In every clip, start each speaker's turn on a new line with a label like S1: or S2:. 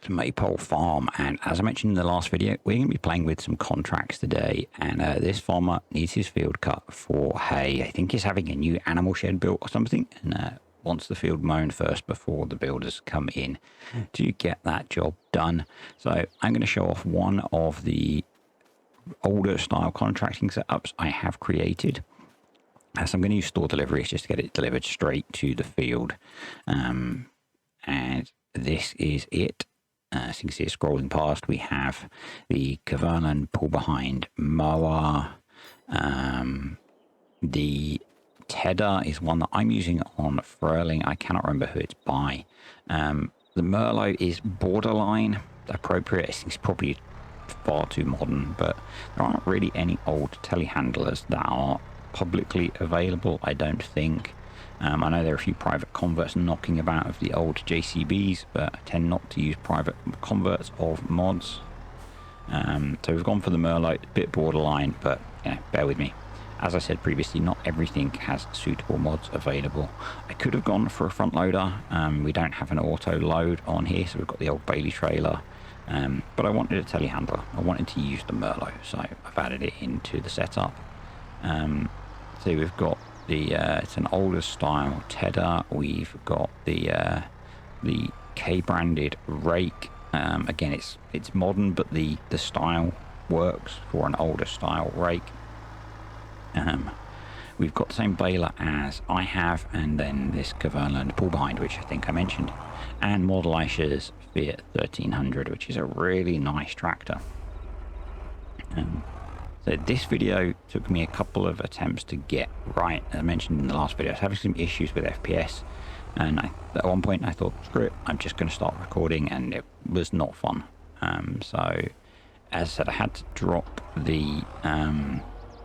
S1: to Maypole Farm, and as I mentioned in the last video, we're going to be playing with some contracts today, and this farmer needs his field cut for hay. I think he's having a new animal shed built or something, and wants the field mown first before the builders come in to get that job done. So I'm going to show off one of the older style contracting setups I have created. So I'm going to use store deliveries just to get it delivered straight to the field, and this is it. As you can see, scrolling past, we have the Cavernan pull behind mower. The Tedder is one that I'm using on furling. I cannot remember who it's by. The Merlot is borderline appropriate. It's probably far too modern, but there aren't really any old telehandlers that are publicly available, I don't think. I know there are a few private converts knocking about of the old JCBs, but I tend not to use private converts of mods. So we've gone for the Merlot, a bit borderline, but bear with me. As I said previously, not everything has suitable mods available. I could have gone for a front loader. We don't have an auto load on here, so we've got the old Bailey trailer. But I wanted a telehandler. I wanted to use the Merlot, so I've added it into the setup. So we've got the it's an older style Tedder. We've got the K-branded rake. Again, it's modern, but the style works for an older style rake. We've got the same baler as I have, and then this Cavernan pull behind, which I think I mentioned, and Model Aisha's Fiat 1300, which is a really nice tractor. So this video took me a couple of attempts to get right. As I mentioned in the last video, I was having some issues with FPS, and at one point I thought, screw it, I'm just going to start recording, and it was not fun. So as I said, I had to drop the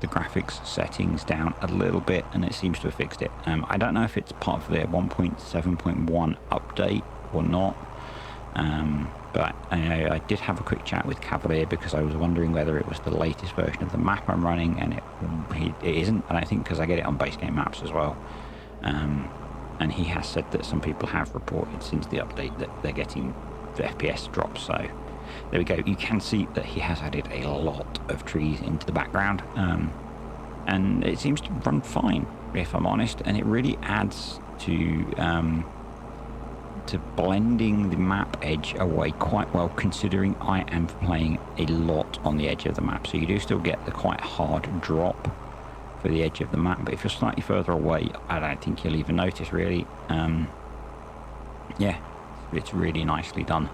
S1: graphics settings down a little bit, and it seems to have fixed it. I don't know if it's part of their 1.7.1 update or not. But I did have a quick chat with Cavalier because I was wondering whether it was the latest version of the map I'm running, and it isn't. And I think because I get it on base game maps as well. And he has said that some people have reported since the update that they're getting the FPS drops. So there we go. You can see that he has added a lot of trees into the background, and it seems to run fine, if I'm honest. And it really adds to blending the map edge away quite well, considering I am playing a lot on the edge of the map. So you do still get the quite hard drop for the edge of the map, but if you're slightly further away, I don't think you'll even notice really. Yeah, it's really nicely done.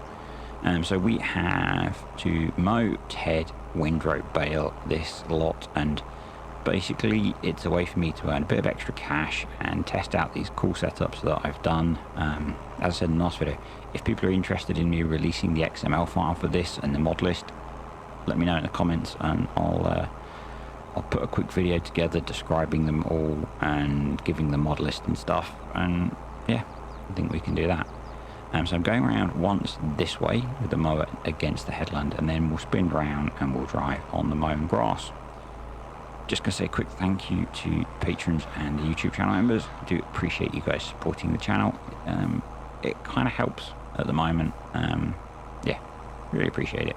S1: So we have to mow, ted, windrow, bale this lot, and basically it's a way for me to earn a bit of extra cash and test out these cool setups that I've done. As I said in the last video, if people are interested in me releasing the XML file for this and the mod list, let me know in the comments, and I'll put a quick video together describing them all and giving the mod list and stuff. And yeah, I think we can do that. So I'm going around once this way with the mower against the headland, and then we'll spin round and we'll drive on the mown grass. Just going to say a quick thank you to patrons and the YouTube channel members. I do appreciate you guys supporting the channel. It kind of helps at the moment. Yeah, really appreciate it.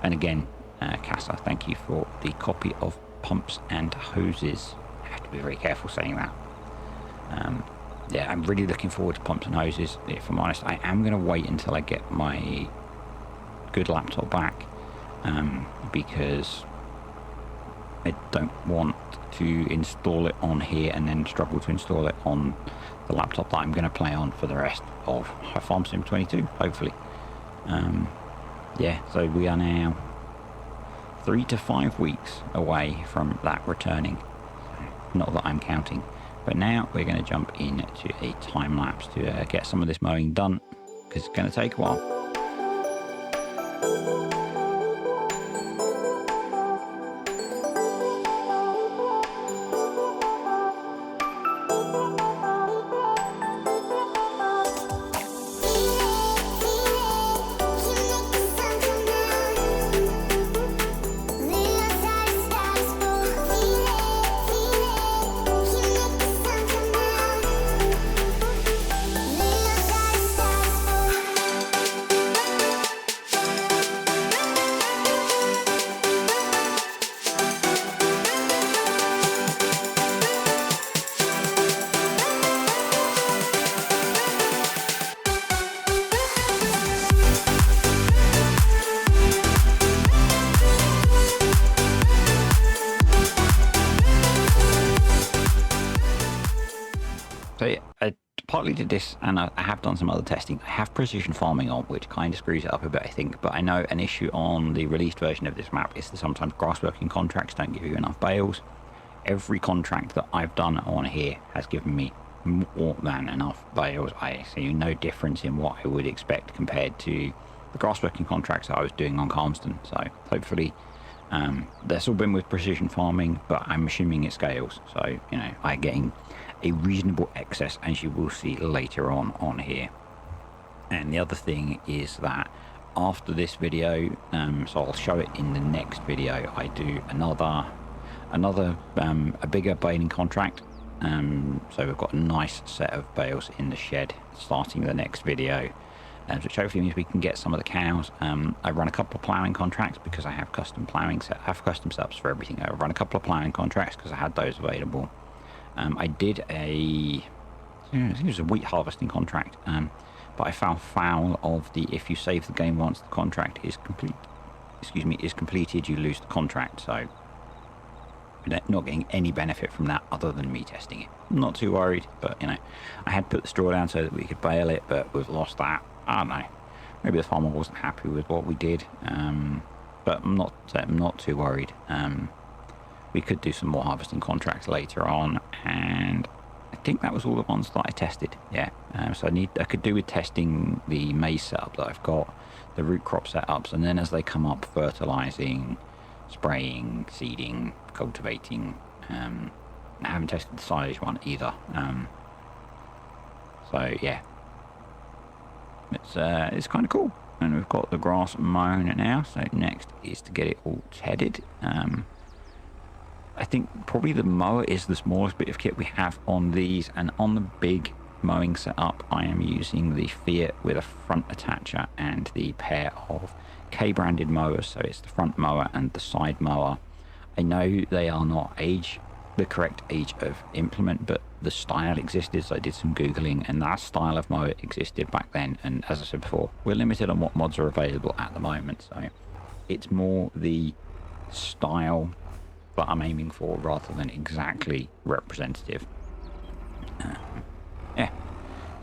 S1: And again, Casa, thank you for the copy of Pumps and Hoses. I have to be very careful saying that. Yeah, I'm really looking forward to Pumps and Hoses. If I'm honest, I am going to wait until I get my good laptop back, because I don't want to install it on here and then struggle to install it on the laptop that I'm going to play on for the rest of Farm Sim 22, hopefully. Yeah, so we are now 3 to 5 weeks away from that returning. Not that I'm counting. But now we're going to jump into a time lapse to get some of this mowing done, because it's going to take a while. So yeah, I partly did this, and I have done some other testing. I have precision farming on, which kind of screws it up a bit, I think. But I know an issue on the released version of this map is that sometimes grassworking contracts don't give you enough bales. Every contract that I've done on here has given me more than enough bales. I see no difference in what I would expect compared to the grassworking contracts that I was doing on Calmston. So hopefully that's all been with precision farming, but I'm assuming it scales. So, you know, I'm getting a reasonable excess, as you will see later on here. And the other thing is that after this video, so I'll show it in the next video, I do a bigger baling contract. So we've got a nice set of bales in the shed starting the next video, which hopefully means we can get some of the cows. I run a couple of ploughing contracts because I have custom ploughing I have custom setups for everything. I run a couple of ploughing contracts because I had those available. I did I think it was a wheat harvesting contract, but I found foul of the if you save the game once the contract is completed, you lose the contract. So not getting any benefit from that other than me testing it. I'm not too worried, but you know, I had put the straw down so that we could bale it, but we've lost that. I don't know. Maybe the farmer wasn't happy with what we did, but I'm not too worried. We could do some more harvesting contracts later on, and I think that was all the ones that I tested. Yeah. So I could do with testing the maize setup that I've got, the root crop setups, and then as they come up, fertilizing, spraying, seeding, cultivating. I haven't tested the silage one either. So yeah, it's kind of cool. And we've got the grass mown now. So next is to get it all tedded. I think probably the mower is the smallest bit of kit we have on these, and on the big mowing setup I am using the Fiat with a front attacher and the pair of K-branded mowers. So it's the front mower and the side mower. I know they are not the correct age of implement, but the style existed, so I did some googling, and that style of mower existed back then. And as I said before, we're limited on what mods are available at the moment, so it's more the style that I'm aiming for rather than exactly representative. Yeah,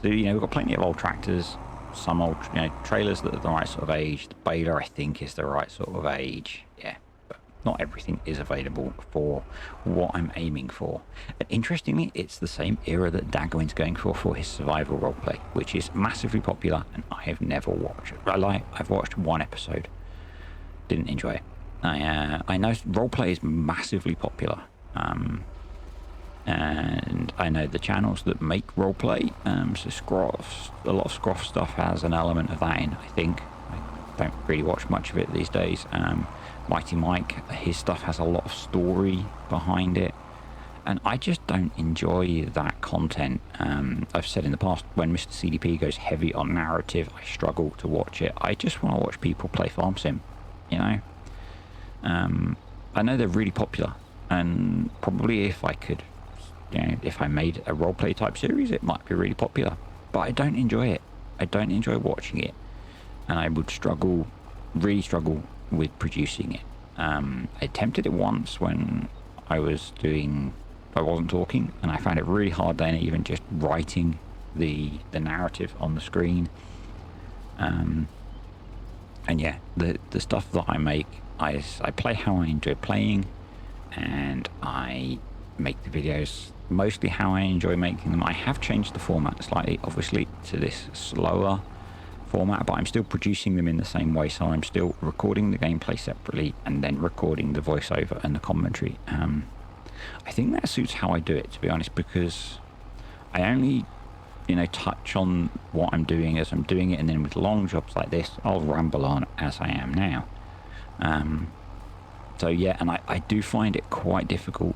S1: so you know, we've got plenty of old tractors, some old trailers that are the right sort of age. The baler I think is the right sort of age. Yeah, but not everything is available for what I'm aiming for. And interestingly, it's the same era that Dagwin's going for his survival roleplay, which is massively popular, and I have never watched it. I've watched one episode, didn't enjoy it. I know roleplay is massively popular, and I know the channels that make roleplay, so Scroff, a lot of Scroff stuff has an element of that in, I think. I don't really watch much of it these days. Mighty Mike, his stuff has a lot of story behind it, and I just don't enjoy that content. I've said in the past, when Mr. CDP goes heavy on narrative, I struggle to watch it. I just want to watch people play farm sim, you know. I know they're really popular, and probably if I could, if I made a roleplay type series, it might be really popular, but I don't enjoy it. I don't enjoy watching it, and I would really struggle with producing it. I attempted it once when I wasn't talking, and I found it really hard then, even just writing the narrative on the screen. And yeah, the stuff that I make, I play how I enjoy playing, and I make the videos mostly how I enjoy making them. I have changed the format slightly, obviously, to this slower format, but I'm still producing them in the same way. So I'm still recording the gameplay separately and then recording the voiceover and the commentary. I think that suits how I do it, to be honest, because I only touch on what I'm doing as I'm doing it, and then with long jobs like this, I'll ramble on as I am now. So yeah, and I do find it quite difficult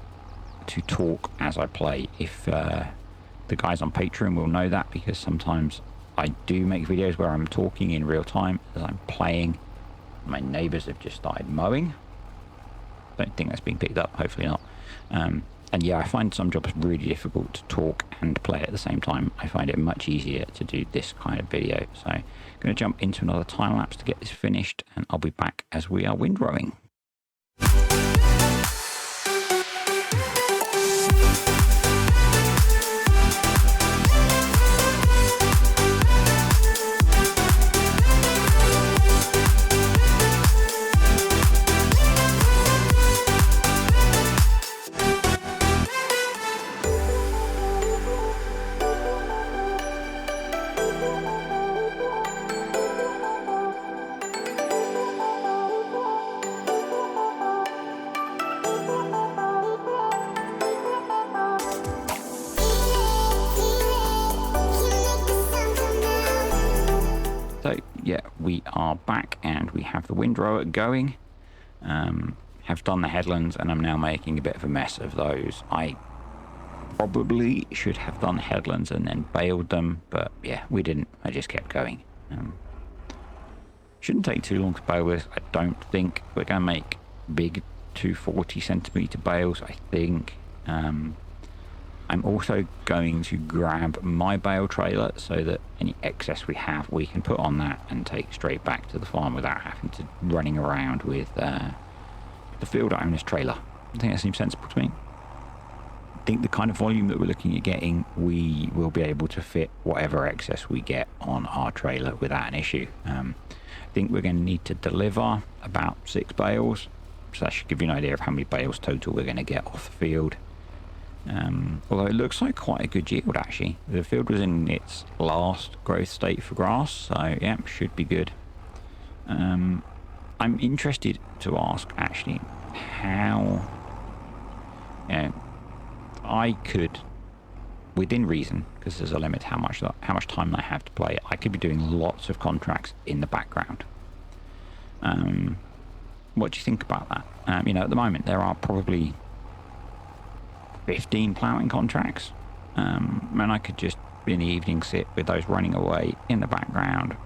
S1: to talk as I play. If the guys on Patreon will know that, because sometimes I do make videos where I'm talking in real time as I'm playing. My neighbours have just started mowing. Don't think that's being picked up, hopefully not. And yeah, I find some jobs really difficult to talk and play at the same time. I find it much easier to do this kind of video. So I'm going to jump into another time lapse to get this finished, and I'll be back as we are windrowing. yeah, we are back and we have the windrower going. Have done the headlands and I'm now making a bit of a mess of those. I probably should have done headlands and then bailed them, but yeah, we didn't. I just kept going. Shouldn't take too long to bail this. I don't think we're going to make big 240 centimeter bales, I think. I'm also going to grab my bale trailer so that any excess we have we can put on that and take straight back to the farm without having to running around with the field owner's trailer. I think that seems sensible to me. I think the kind of volume that we're looking at getting, we will be able to fit whatever excess we get on our trailer without an issue. I think we're going to need to deliver about 6 bales, so that should give you an idea of how many bales total we're going to get off the field. Although it looks like quite a good yield actually. The field was in its last growth state for grass, so yeah, should be good. I'm interested to ask actually how I could, within reason, because there's a limit to how much time I have to play, I could be doing lots of contracts in the background. What do you think about that? At the moment there are probably 15 ploughing contracts, and I could just in the evening sit with those running away in the background,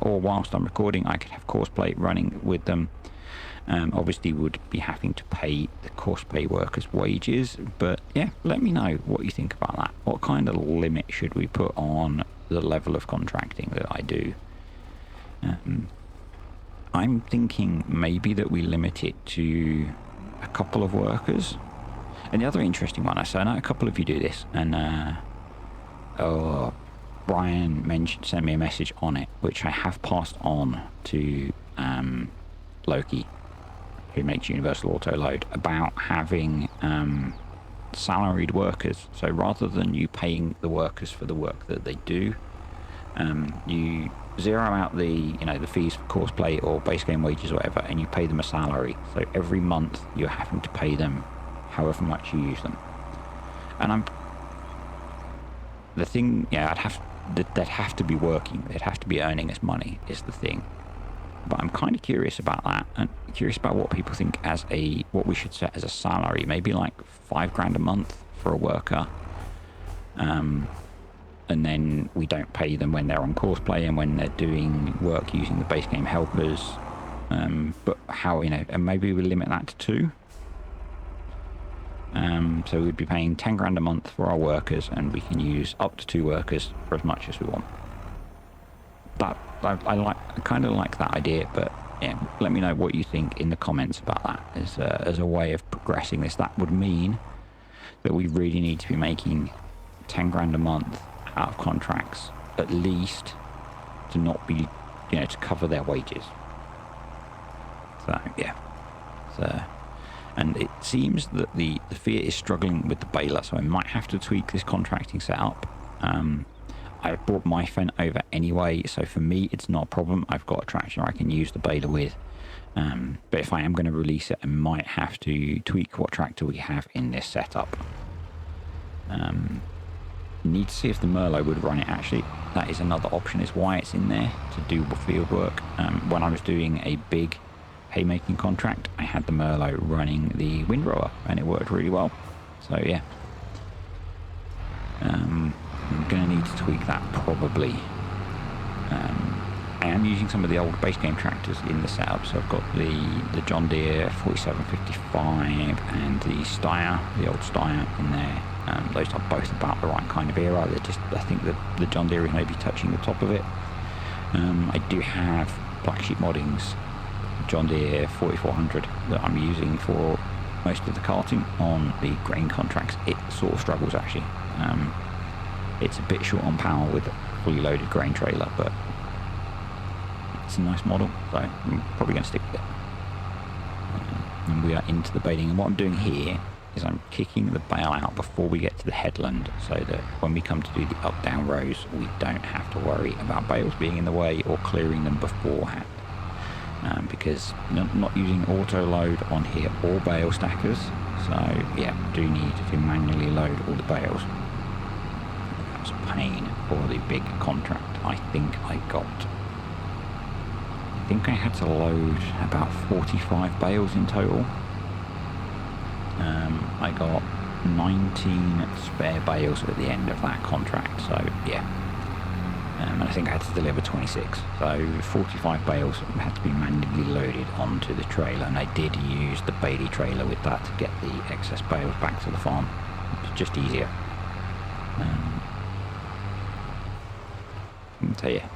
S1: or whilst I'm recording I could have course plate running with them. Obviously would be having to pay the course pay workers wages, but yeah, let me know what you think about that. What kind of limit should we put on the level of contracting that I do? I'm thinking maybe that we limit it to a couple of workers. And the other interesting one, I know a couple of you do this, and Brian sent me a message on it, which I have passed on to Loki, who makes Universal Auto Load, about having salaried workers. So rather than you paying the workers for the work that they do, you zero out the fees for course play or base game wages or whatever, and you pay them a salary. So every month you're having to pay them however much you use them. And they'd have to be working, they'd have to be earning us money is the thing. But I'm kind of curious about that, and curious about what people think as what we should set as a salary, maybe like $5,000 a month for a worker, and then we don't pay them when they're on course play and when they're doing work using the base game helpers. But how, and maybe we limit that to 2. So we'd be paying $10,000 a month for our workers, and we can use up to 2 workers for as much as we want. That I kind of like that idea, but yeah, let me know what you think in the comments about that as a way of progressing this. That would mean that we really need to be making $10,000 a month out of contracts, at least, to not be, to cover their wages. So yeah, and it seems that the Fiat is struggling with the baler, so I might have to tweak this contracting setup. I brought my Fendt over anyway, so for me it's not a problem. I've got a tractor I can use the baler with. But if I am going to release it, I might have to tweak what tractor we have in this setup. Need to see if the Merlot would run it actually. That is another option, is why it's in there, to do field work. When I was doing a big haymaking contract, I had the Merlot running the windrower and it worked really well. So yeah, I'm going to need to tweak that probably. I am using some of the old base game tractors in the setup, so I've got the John Deere 4755 and the Steyr, the old Steyr in there. Those are both about the right kind of era. They're just, I think the John Deere is maybe touching the top of it. I do have Black Sheep Modding's John Deere 4400 that I'm using for most of the carting on the grain contracts. It sort of struggles actually. It's a bit short on power with a fully loaded grain trailer, but it's a nice model, so I'm probably going to stick with it. And we are into the baling, and what I'm doing here is I'm kicking the bale out before we get to the headland, so that when we come to do the up-down rows, we don't have to worry about bales being in the way or clearing them beforehand. Because not using auto load on here or bale stackers, so yeah, do need to manually load all the bales. That was a pain for the big contract. I think I got think I had to load about 45 bales in total. I got 19 spare bales at the end of that contract, so yeah. And I think I had to deliver 26, so 45 bales had to be manually loaded onto the trailer, and I did use the Bailey trailer with that to get the excess bales back to the farm. It's just easier. So yeah,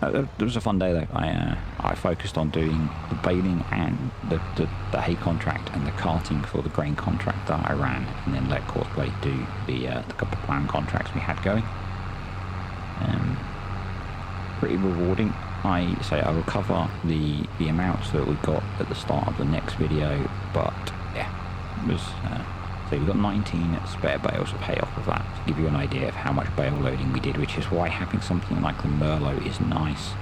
S1: it was a fun day though. I focused on doing the baling and the hay contract and the carting for the grain contract that I ran, and then let Courseplay do the couple of plan contracts we had going. Pretty rewarding. I will cover the amounts that we got at the start of the next video, but yeah, it was so we got 19 spare bales of hay off of that, to give you an idea of how much bale loading we did, which is why having something like the Merlot is nice.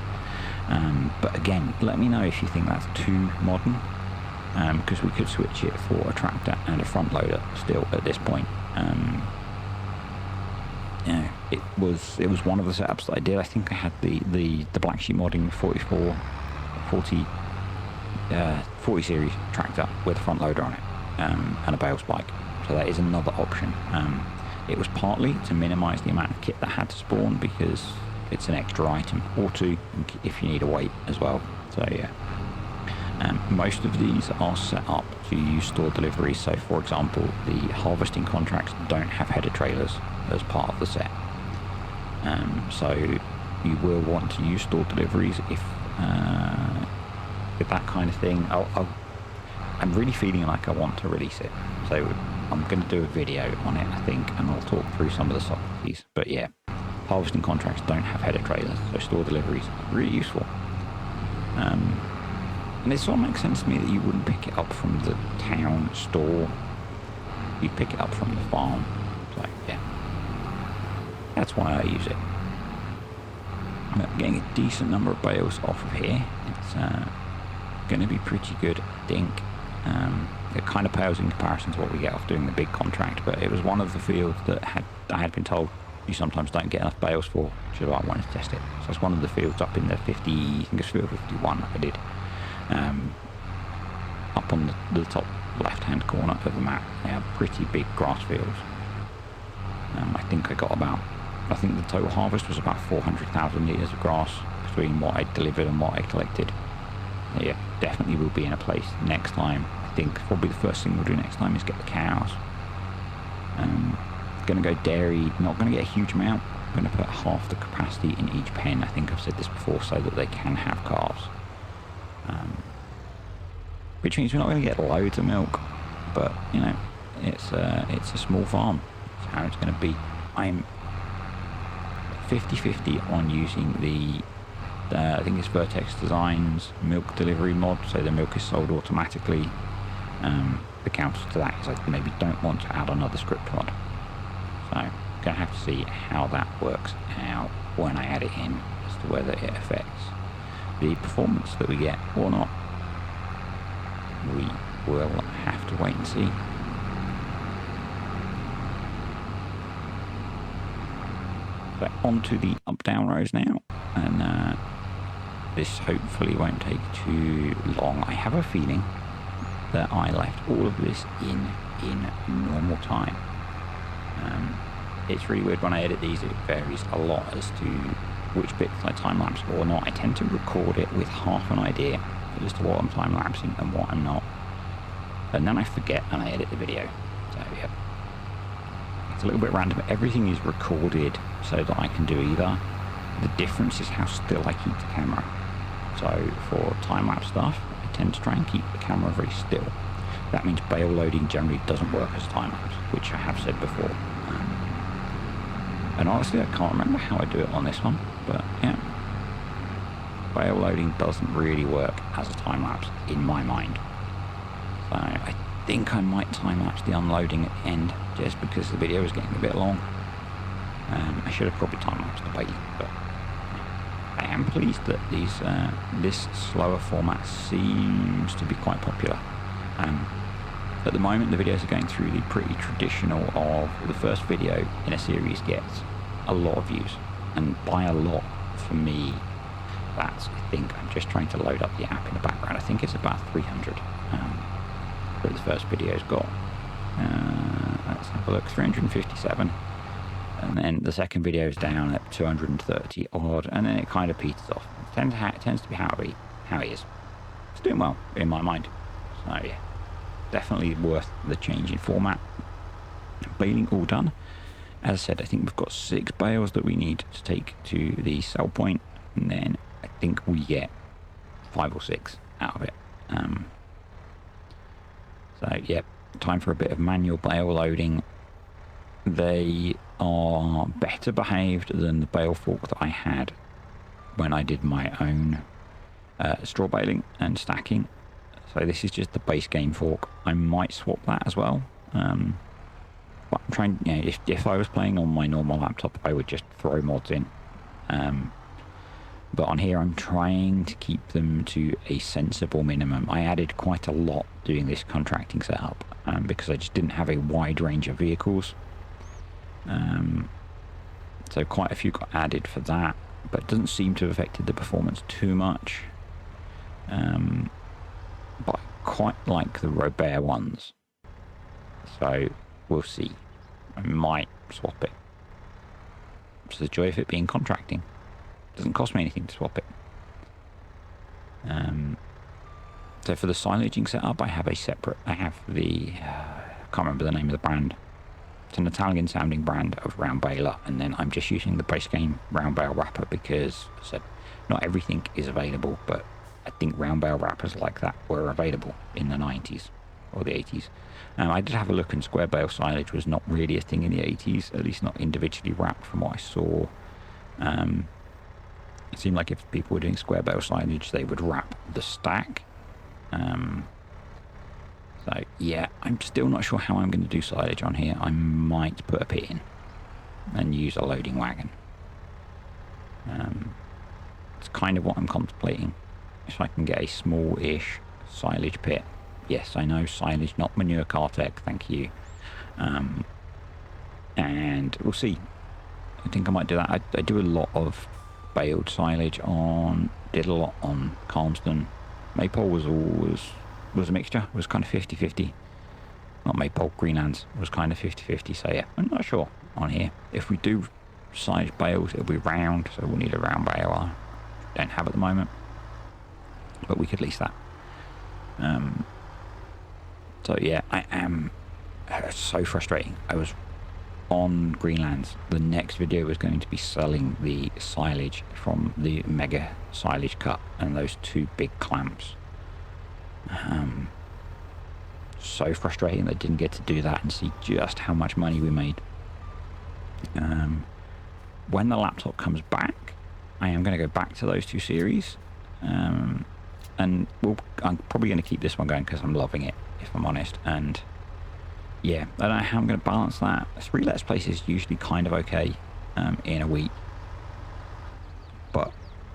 S1: But again, let me know if you think that's too modern, because we could switch it for a tractor and a front loader still at this point. Yeah, it was one of the setups that I did. I think I had the Black Sheep Modding 40 series tractor with a front loader on it, and a bale spike. So that is another option. It was partly to minimise the amount of kit that had to spawn, because it's an extra item or two if you need a weight as well. So yeah. Most of these are set up to use store deliveries. So for example, the harvesting contracts don't have header trailers as part of the set. So you will want to use store deliveries if with that kind of thing. I'm really feeling like I want to release it. So I'm going to do a video on it, I think, and I'll talk through some of the subtleties. But yeah, harvesting contracts don't have header trailers, so store deliveries are really useful. And it sort of makes sense to me that you wouldn't pick it up from the town store. You'd pick it up from the farm. So yeah, that's why I use it. I'm getting a decent number of bales off of here. It's going to be pretty good, I think. It kind of pales in comparison to what we get off doing the big contract, but it was one of the fields that I had been told you sometimes don't get enough bales for, which is why I wanted to test it. So it's one of the fields up in the 50, I think it's field 51 I did. Up on the top left-hand corner of the map, they have pretty big grass fields. I think the total harvest was about 400,000 litres of grass between what I delivered and what I collected. Yeah, definitely will be in a place next time. I think probably the first thing we'll do next time is get the cows. Going to go dairy, not going to get a huge amount. I'm going to put half the capacity in each pen. I think I've said this before, so that they can have calves. Which means we're not going to get loads of milk, but you know, it's a small farm. That's how it's going to be. I'm 50-50 on using the I think it's Vertex Designs milk delivery mod, so the milk is sold automatically. The counter to that is I maybe don't want to add another script mod, so I'm going to have to see how that works out when I add it in, as to whether it affects the performance that we get or not. We will have to wait and see. So on to the up-down rows now, and this hopefully won't take too long. I have a feeling that I left all of this in normal time. It's really weird when I edit these, it varies a lot as to which bits I time-lapse or not. I tend to record it with half an idea as to what I'm time-lapsing and what I'm not. And then I forget and I edit the video. So yeah, it's a little bit random. Everything is recorded so that I can do either. The difference is how still I keep the camera. So for time-lapse stuff, I tend to try and keep the camera very still. That means bale loading generally doesn't work as time-lapse, which I have said before. And honestly, I can't remember how I do it on this one, but yeah. Bale loading doesn't really work as a time-lapse in my mind. So I think I might time-lapse the unloading at the end, just because the video is getting a bit long. I should have probably time-lapsed the baling, but I am pleased that this slower format seems to be quite popular. At the moment, the videos are going through the pretty traditional of the first video in a series gets a lot of views, and by a lot, for me, That's, I think, I'm just trying to load up the app in the background. I think it's about 300 that the first video's got. Let's have a look, 357. And then the second video is down at 230 odd, and then it kind of peters off. It tends to be how it is. It's doing well in my mind. So yeah, definitely worth the change in format. Baling all done. As I said, I think we've got 6 bales that we need to take to the sell point, and then I think we get 5 or 6 out of it. So yeah, time for a bit of manual bale loading. They are better behaved than the bale fork that I had when I did my own straw baling and stacking. So this is just the base game fork. I might swap that as well. But I'm trying, you know, if I was playing on my normal laptop, I would just throw mods in. But on here, I'm trying to keep them to a sensible minimum. I added quite a lot doing this contracting setup because I just didn't have a wide range of vehicles. So quite a few got added for that, but it doesn't seem to have affected the performance too much. But I quite like the Robert ones, so we'll see. I might swap it. It's the joy of it being contracting. Doesn't cost me anything to swap it. So for the silaging setup, I have a separate. I have the I can't remember the name of the brand. It's an Italian sounding brand of round baler, and then I'm just using the base game round bale wrapper because, as I said, not everything is available, but I think round bale wrappers like that were available in the 90s or the 80s. I did have a look, and square bale silage was not really a thing in the 80s, at least not individually wrapped from what I saw. It seemed like if people were doing square bale silage, they would wrap the stack. So yeah, I'm still not sure how I'm going to do silage on here. I might put a pit in and use a loading wagon. It's kind of what I'm contemplating. If I can get a small-ish silage pit. Yes, I know silage, not manure car tech, thank you. And we'll see. I think I might do that. I do a lot of baled silage on, did a lot on Calmston. Maypole was a mixture, it was kind of 50-50. Not Maypole, Greenlands was kind of 50-50, so yeah, I'm not sure on here. If we do silage bales, it'll be round, so we'll need a round bale. I don't have at the moment, but we could lease that. So yeah, I am so frustrating. I was on Greenlands. The next video was going to be selling the silage from the mega silage cut and those 2 big clamps. So frustrating that I didn't get to do that and see just how much money we made. When the laptop comes back, I am going to go back to those 2 series, and I'm probably going to keep this one going because I'm loving it, if I'm honest. And yeah, I don't know how I'm going to balance that. 3 Let's Plays is usually kind of okay in a week, but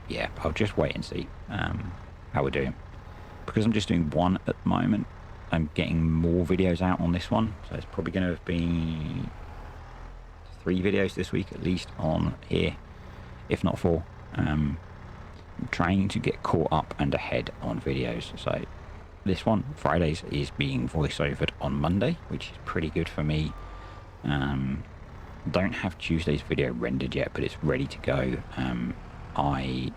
S1: yeah, I'll just wait and see how we're doing. Because I'm just doing 1 at the moment, I'm getting more videos out on this one, so it's probably going to have been 3 videos this week at least on here, if not 4. I'm trying to get caught up and ahead on videos, so this one, Fridays, is being voiceovered on Monday, which is pretty good for me. Don't have Tuesday's video rendered yet, but it's ready to go. I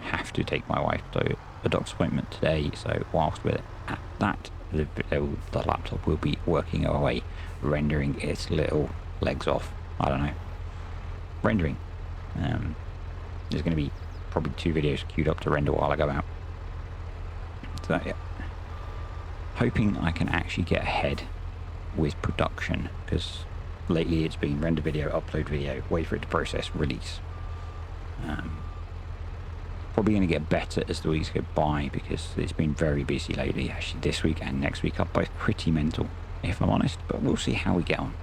S1: have to take my wife to a doctor's appointment today, so whilst we're at that, the laptop will be working away, rendering its little legs off. I don't know. Rendering. There's going to be probably 2 videos queued up to render while I go out. So yeah, hoping I can actually get ahead with production, because lately it's been render video, upload video, wait for it to process, release. Probably going to get better as the weeks go by, because it's been very busy lately. Actually, this week and next week are both pretty mental, if I'm honest, but we'll see how we get on.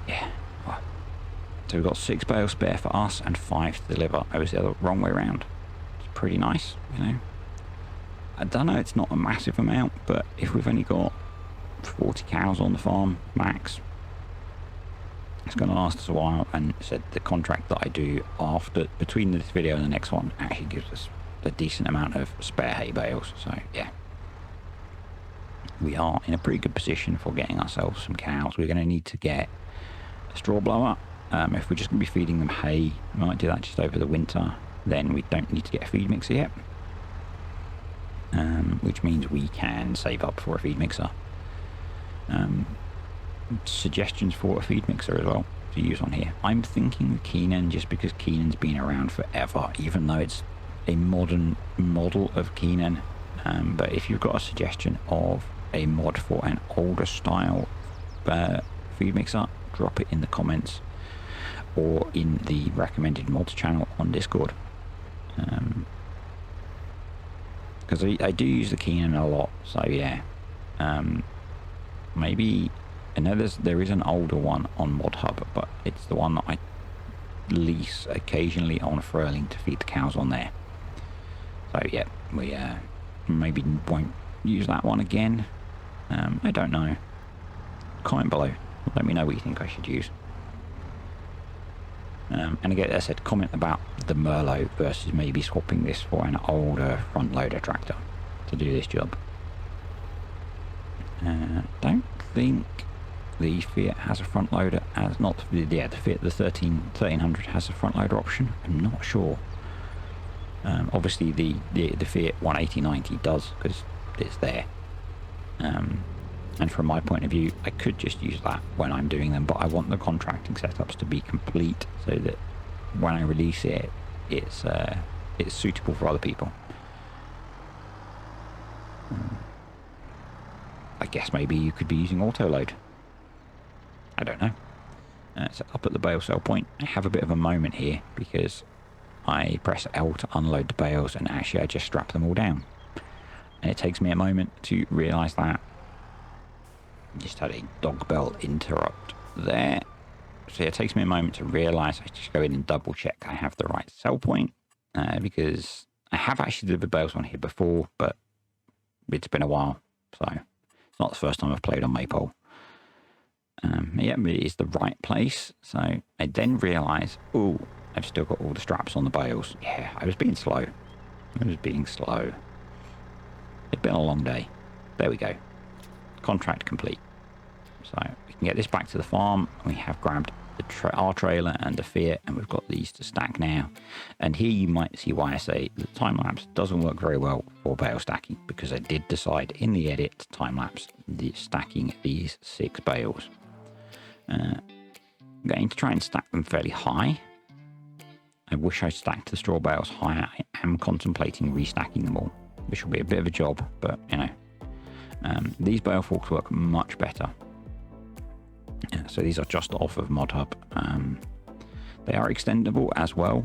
S1: Yeah. So we've got 6 bales spare for us and 5 to deliver. I was the wrong way around. It's pretty nice, you know. I don't know, it's not a massive amount, but if we've only got 40 cows on the farm, max, it's going to last us a while, and said the contract that I do after, between this video and the next one, actually gives us a decent amount of spare hay bales. So yeah, we are in a pretty good position for getting ourselves some cows. We're going to need to get a straw blower. If we're just going to be feeding them hay, we might do that just over the winter. Then we don't need to get a feed mixer yet, which means we can save up for a feed mixer. Suggestions for a feed mixer as well to use on here. I'm thinking Keenan, just because Keenan's been around forever, even though it's a modern model of Keenan. But if you've got a suggestion of a mod for an older style feed mixer, drop it in the comments or in the recommended mods channel on Discord. Because I do use the Keenan a lot, so yeah. Maybe, I know there is an older one on Mod Hub, but it's the one that I lease occasionally on Furling to feed the cows on there. So yeah, we maybe won't use that one again. I don't know. Comment below. Let me know what you think I should use. And again, as I said, comment about the Merlot versus maybe swapping this for an older front loader tractor to do this job. Don't think the Fiat has a front loader, as not yeah, the Fiat, the 1300 has a front loader option. I'm not sure. Obviously the Fiat 180/90 does, because it's there. And from my point of view, I could just use that when I'm doing them, but I want the contracting setups to be complete so that when I release it, it's suitable for other people. I guess maybe you could be using auto load. I don't know. So up at the bale sell point, I have a bit of a moment here because I press L to unload the bales, and actually I just strap them all down. And it takes me a moment to realise that. Just had a dog bell interrupt there. So it takes me a moment to realise. I just go in and double check I have the right sell point, because I have actually delivered bales on here before, but it's been a while, so it's not the first time I've played on Maypole. Yeah, it is the right place. So I then realise, oh, I've still got all the straps on the bales. Yeah, I was being slow. It's been a long day. There we go. Contract complete. So we can get this back to the farm. We have grabbed our trailer and the Fiat, and we've got these to stack now. And here you might see why I say the time lapse doesn't work very well for bale stacking, because I did decide in the edit to time lapse stacking these 6 bales. I'm going to try and stack them fairly high. I wish I stacked the straw bales higher. I am contemplating restacking them all, which will be a bit of a job, but you know. These bale forks work much better. Yeah, so these are just off of Mod Hub. They are extendable as well.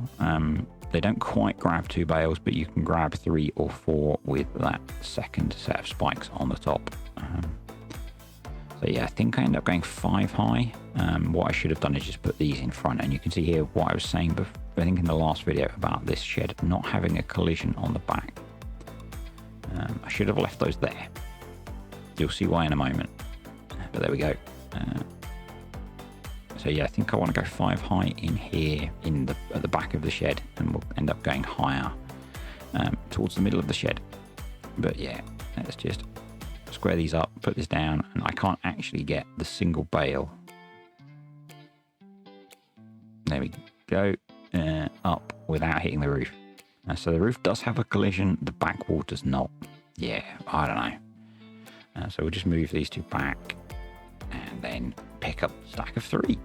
S1: They don't quite grab 2 bales, but you can grab 3 or 4 with that second set of spikes on the top. So yeah, I think I end up going 5 high. What I should have done is just put these in front, and you can see here what I was saying before, I think in the last video, about this shed not having a collision on the back. I should have left those there. You'll see why in a moment, but there we go. So yeah, I think I want to go 5 high in here at the back of the shed, and we'll end up going higher towards the middle of the shed. But yeah, let's just square these up, put this down, and I can't actually get the single bale. There we go, up without hitting the roof. So the roof does have a collision, the back wall does not. Yeah, I don't know. So we'll just move these 2 back and then pick up a stack of 3.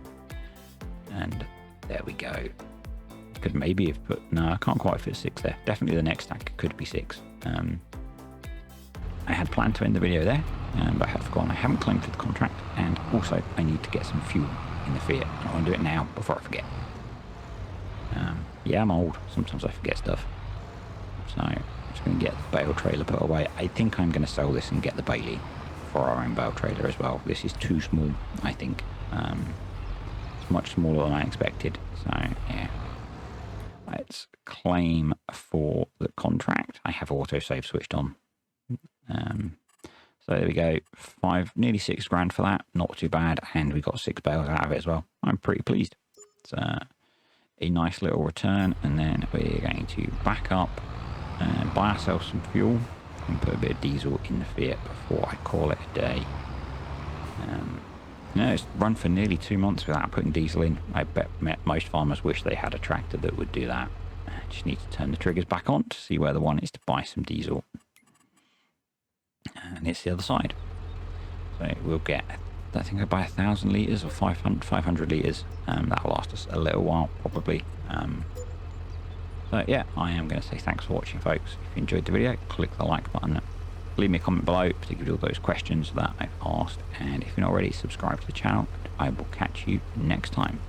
S1: And there we go. Could maybe have put, no, I can't quite fit 6 there. Definitely the next stack could be 6. I had planned to end the video there, but I have forgotten. I haven't claimed for the contract, and also I need to get some fuel in the Fiat. I want to do it now before I forget. Yeah, I'm old. Sometimes I forget stuff. So I'm just going to get the bale trailer put away. I think I'm going to sell this and get the Baling for our own bale trailer as well. This is too small, I think. It's much smaller than I expected. So yeah, let's claim for the contract. I have autosave switched on. So there we go, nearly 6 grand for that, not too bad, and we got 6 bales out of it as well. I'm pretty pleased. It's a nice little return, and then we're going to back up and buy ourselves some fuel and put a bit of diesel in the Fiat before I call it a day. It's run for nearly 2 months without putting diesel in. I bet most farmers wish they had a tractor that would do that. I just need to turn the triggers back on to see where the one is to buy some diesel. And it's the other side. So we'll get, I think I buy 1,000 litres or 500 litres. That'll last us a little while, probably. So yeah, I am going to say thanks for watching, folks. If you enjoyed the video, click the like button. Leave me a comment below, particularly all those questions that I've asked. And if you're not already, subscribe to the channel. I will catch you next time.